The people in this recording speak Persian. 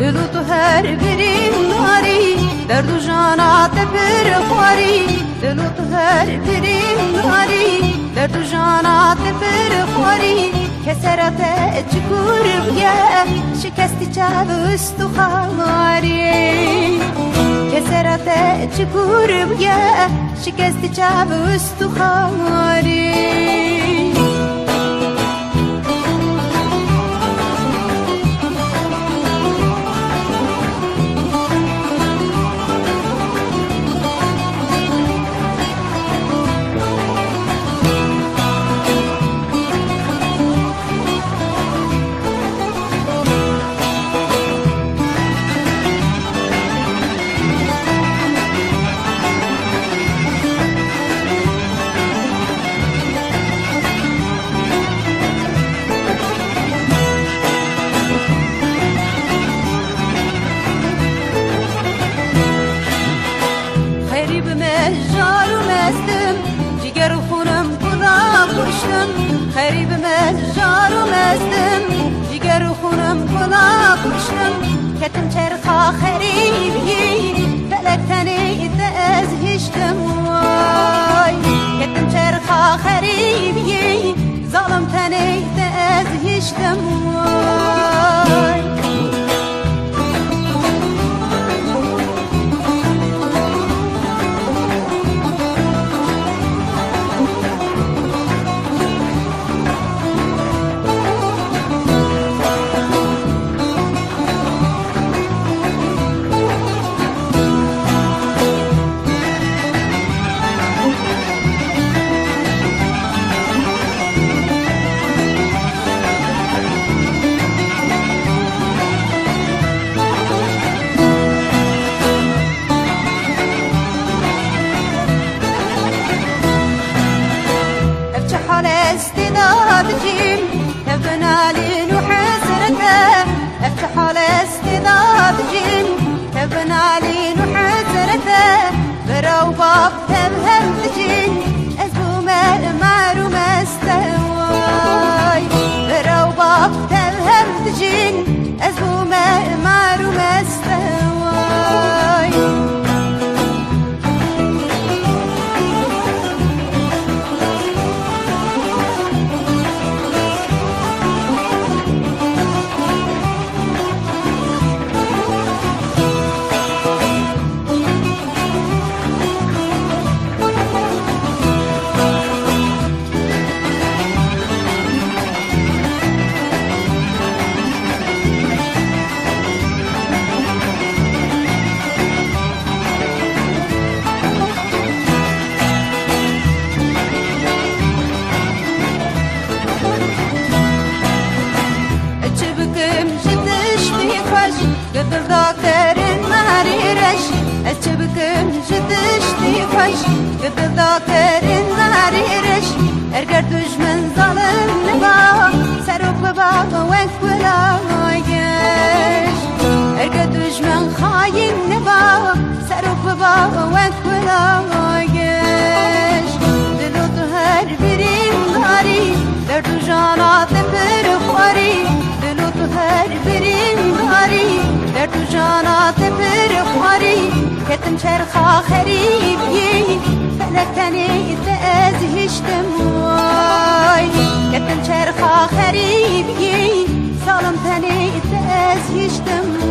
دلو تو هر بریم داری درد و جانات پر خواری دلو تو هر بریم داری درد و جانات پر خواری کسرت چکور بگه شکستی چاب است و خواری کسرت چکور بگه شکستی چاب است و خواری خریب مزار و مزدم جگر و خونم کلا کشتم کتم چرخا خریبی فلک تنید از هشتم وای کتم چرخا خریبی ظالم تنید از هشتم وای استدادتي تبنى لي وحسرته افتح على استدادتي تبنى لي وحسرته بروباب تبهمتي اسبوم المعر مستواي بروباب تبهمتي اسبوم المعر مستواي قدر داكتر الناريرش أتشبكم جدش تيفش قدر داكتر الناريرش أرقر دجمن ظلم نبا سروق ببا وانك ولا يش أرقر دجمن خاين نبا سروق ببا وانك ولا يش دلو تهر بريم داري دردو جانات برخواري دلو تهر بريم داري دردو جانات برخواري كتم شرخا خريبي فلك تنيت أزهشتم واي كتم شرخا خريبي ظالم تنيت أزهشتم